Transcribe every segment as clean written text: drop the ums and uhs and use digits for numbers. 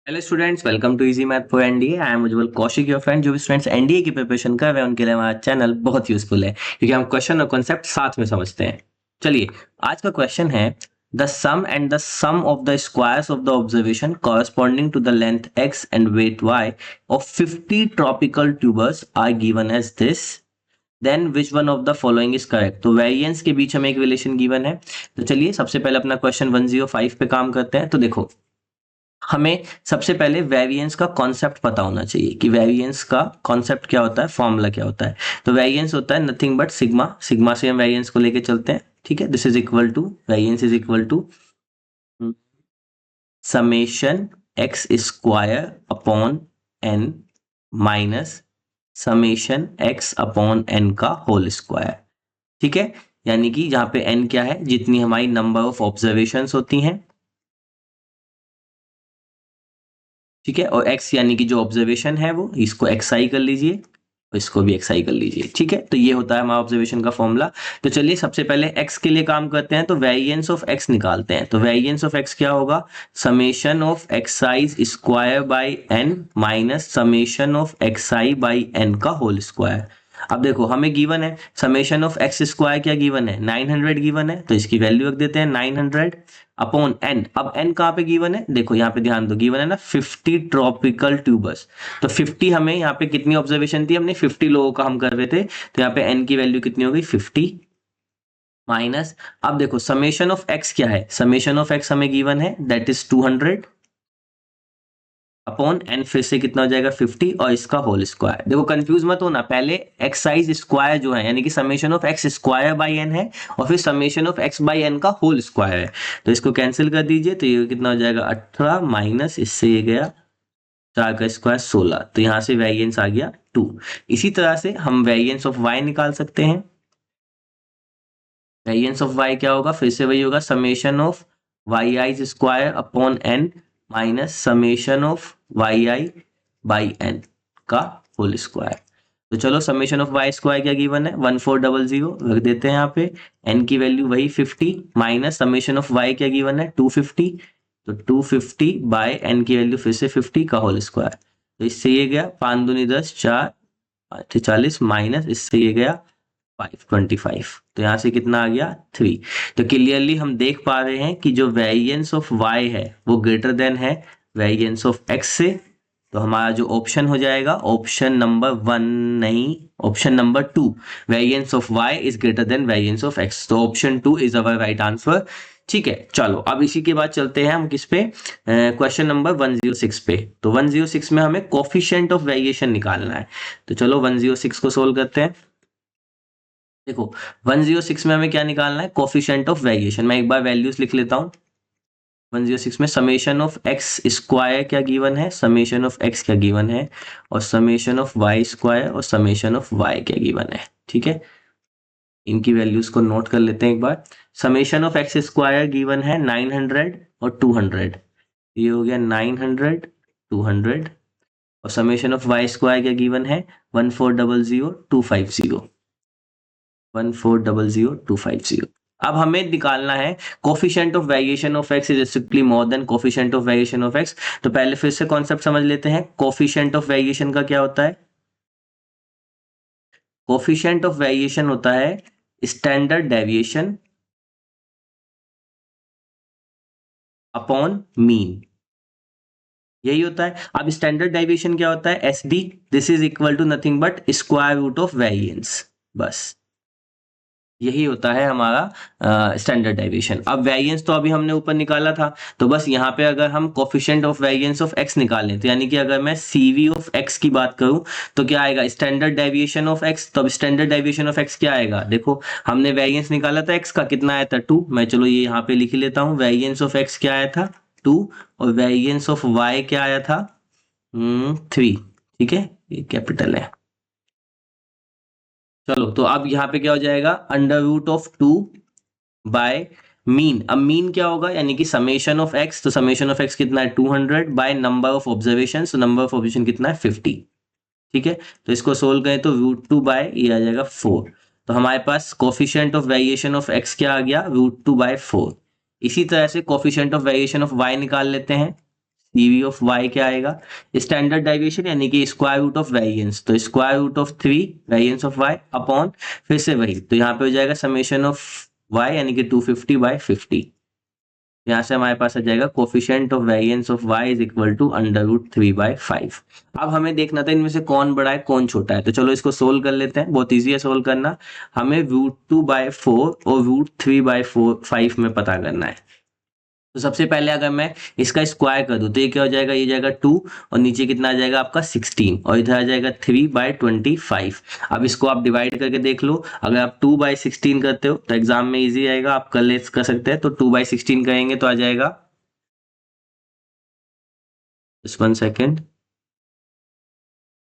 Hello students, welcome to easy math for NDA. I am Ujjwal Kaushik, your friend. जो भी students NDA की preparation कर रहे हैं उनके लिए हमारा चैनल बहुत यूजफुल है, क्योंकि हम क्वेश्चन और कॉन्सेप्ट साथ में समझते हैं। चलिए, आज का क्वेश्चन है the sum and the sum of the squares of the observation corresponding to the length x and weight y of 50 tropical tubers are given as this, then which one of the following is correct. तो variance के बीच हमें एक relation given है। तो चलिए सबसे पहले अपना क्वेश्चन 105 पे काम करते हैं। तो देखो, हमें सबसे पहले वेरिएंस का कॉन्सेप्ट पता होना चाहिए कि वेरिएंस का कॉन्सेप्ट क्या होता है, फॉर्मूला क्या होता है। तो वेरिएंस होता है नथिंग बट सिग्मा। सिग्मा से हम वेरिएंस को लेके चलते हैं, ठीक है। This is equal to, variance is equal to summation x square upon n minus summation x upon n का होल स्क्वायर, ठीक है। यानी कि जहां पे एन क्या है, जितनी हमारी नंबर ऑफ ऑब्जर्वेशंस होती हैं, ठीक है। और x यानी कि जो ऑब्जर्वेशन है वो, इसको xi कर लीजिए और इसको भी xi कर लीजिए, ठीक है। तो ये होता है हमारा ऑब्जर्वेशन का फॉर्मूला। तो चलिए सबसे पहले x के लिए काम करते हैं, तो वेरिएंस ऑफ x निकालते हैं। तो वेरिएंस ऑफ x क्या होगा, summation of xi square by n minus summation of xi by n का होल स्क्वायर। अब देखो हमें गिवन है समेशन ऑफ एक्स स्क्वायर, क्या गिवन है, 900 गिवन है, तो इसकी वैल्यू रख देते हैं 900 अपॉन एन। अब एन कहाँ पे गिवन है, देखो यहाँ पे ध्यान दो, गिवन है ना 50 ट्रॉपिकल ट्यूबर्स। तो 50 हमें यहाँ पे कितनी ऑब्जर्वेशन थी, हमने 50 लोगों का हम कर रहे थे, तो यहाँ पे एन की वैल्यू कितनी हो गई 50 माइनस। अब देखो समेशन ऑफ एक्स क्या है, समेशन ऑफ एक्स हमें गिवन है दैट इज 200 अपॉन एन, फिर से कितना हो जाएगा 50 और इसका होल स्क्वायर। देखो कंफ्यूज मत होना, पहले एक्स साइज स्क्वायर जो है यानी कि summation of x square by n है और फिर summation of x by n का होल स्क्वायर है। तो इसको कैंसिल कर दीजिए, तो ये कितना हो जाएगा 18 माइनस इससे ये गया 4 का स्क्वायर 16, तो यहाँ से वेरिएंस आ गया 2। इसी तरह से हम वेरिएंस ऑफ वाई निकाल सकते हैं। वेरिएंस ऑफ वाई क्या होगा, फिर से वही होगा summation of y i square upon n minus summation of y i by n का होल स्क्वायर। तो चलो समेशन ऑफ वाई स्क्वायर क्या गिवन है 1400 रख देते हैं यहाँ पे, एन की वैल्यू वही 50 माइनस समेशन ऑफ वाई क्या गिवन है 250, तो 250 बाय एन की वैल्यू फिर से 50 का होल स्क्वायर। तो इससे ये गया 5 दूनी 10, 4 40 माइनस इससे ये गया 525, तो यहाँ से कितना आ गया 3। तो क्लियरली हम देख पा रहे हैं कि जो वेरिएंस ऑफ y है वो ग्रेटर देन है वेरिएंस ऑफ x से। तो हमारा जो ऑप्शन हो जाएगा ऑप्शन नंबर 1 नहीं, option number 2, variance of y is greater than variance of x। तो option 2 is our right answer, ठीक है। चलो अब इसी के बाद चलते हैं हम किस पे, क्वेश्चन नंबर 106 पे। तो 106 में हमें कोफिशिएंट ऑफ वेरिएशन निकालना है। तो चलो 106 को सोल्व करते हैं। देखो 106 में हमें क्या निकालना है, कोफिशिएंट ऑफ वेरिएशन। मैं एक बार वैल्यूज लिख लेता हूँ। 106 में समेशन ऑफ एक्स स्क्वायर क्या गिवन है, समेशन ऑफ एक्स क्या गिवन है, और समेशन ऑफ वाई स्क्वायर और समेशन ऑफ वाई क्या गिवन है, ठीक है। इनकी वैल्यूज को नोट कर लेते हैं एक बार। Summation of x square given है 900 और 200, ये हो गया 900 200, और समेशन ऑफ वाई स्क्वायर क्या गिवन है 1400250, 1400250। अब हमें निकालना है coefficient of variation of x is strictly more than coefficient of variation of x. तो पहले फिर से कॉन्सेप्ट समझ लेते हैं। कोफिशिएंट ऑफ वेरिएशन का क्या होता है, कोफिशिएंट ऑफ वेरिएशन होता है स्टैंडर्ड डेविएशन अपॉन मीन, यही होता है। अब स्टैंडर्ड डेविएशन क्या होता है, S D, this is equal to nothing but square root of variance, बस यही होता है हमारा स्टैंडर्ड डेविएशन। अब वेरिएंस तो अभी हमने ऊपर निकाला था, तो बस यहाँ पे अगर हम coefficient of variance of x निकालें, तो यानी कि अगर मैं सीवी ऑफ एक्स की बात करूं तो क्या आएगा स्टैंडर्ड डेविएशन ऑफ एक्स। तो अब स्टैंडर्ड डेविएशन ऑफ एक्स क्या आएगा, देखो हमने वेरिएंस निकाला था एक्स का, कितना आया था 2। मैं चलो ये यहाँ पे लिख लेता हूँ, वेरिएंस ऑफ एक्स क्या आया था 2, और वेरिएंस ऑफ वाई क्या आया था 3, ठीक है, ये कैपिटल है। चलो तो अब यहाँ पे क्या हो जाएगा under root of 2 by mean. अब मीन क्या होगा, यानी कि समेशन ऑफ एक्स, तो समेशन ऑफ एक्स कितना है 200 बाय नंबर ऑफ ऑब्जर्वेशन, तो नंबर ऑफ ऑब्जर्वेशन कितना है 50, ठीक है। तो इसको सोल्व करें तो रूट 2 बाय ये आ जाएगा 4। तो हमारे पास coefficient of variation of X क्या आ गया रूट 2 बाय 4। इसी तरह से coefficient of variation of y निकाल लेते हैं। CV ऑफ y क्या आएगा, स्टैंडर्ड डेविएशन यानी कि स्क्वायर रूट ऑफ वेरिएंस, तो square root of 3 variance of y upon फिर से वही, तो यहाँ पे हो जाएगा समेशन ऑफ y यानी कि 250/50। यहाँ से हमारे पास आ जाएगा coefficient of variance of y is equal to √3/5। अब हमें देखना था इनमें से कौन बड़ा है कौन छोटा है, तो चलो इसको सोल्व कर लेते हैं, बहुत इजी है सोल्व करना। हमें √2/4 और √3/5 में पता करना है। तो सबसे पहले अगर मैं इसका स्क्वायर कर दूं तो ये क्या हो जाएगा, ये जाएगा 2 और नीचे कितना आ जाएगा आपका 16 और इधर आ जाएगा 3/25। अब इसको आप डिवाइड करके देख लो, अगर आप 2/16 करते हो तो एग्जाम में इजी आएगा, आप कर सकते हैं। तो 2/16 करेंगे तो आ जाएगा, just 1 सेकेंड,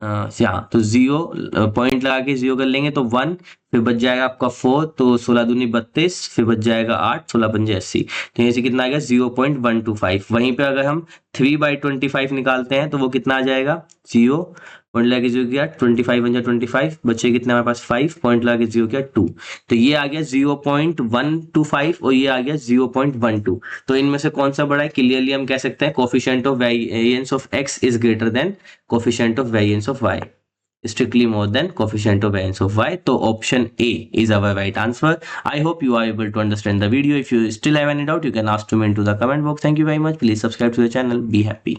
यहाँ तो 0 पॉइंट लगा के 0 कर लेंगे तो 1, फिर बच जाएगा आपका 4, तो 16 दूनी 32, फिर बच जाएगा 8, 16 पंजे 80, तो यहाँ से कितना आ गया 0.125। वहीं पे अगर हम 3/25 निकालते हैं तो वो कितना आ जाएगा, 0 पॉइंट लगा के 0 किया 25 बन जाए 25, बचे कितना हमारे पास 5, पॉइंट लगा के 0 किया 2, तो ये आ गया 0.125 और ये आ गया 0.12। तो इनमें से कौन सा बड़ा है, क्लियरली हम कह सकते हैं coefficient of variance of x is greater than coefficient of variance of y, strictly more than coefficient of variance of y. So option A is our right answer. I hope you are able to understand the video. If you still have any doubt, you can ask to me into the comment box. Thank you very much. Please subscribe to the channel. Be happy.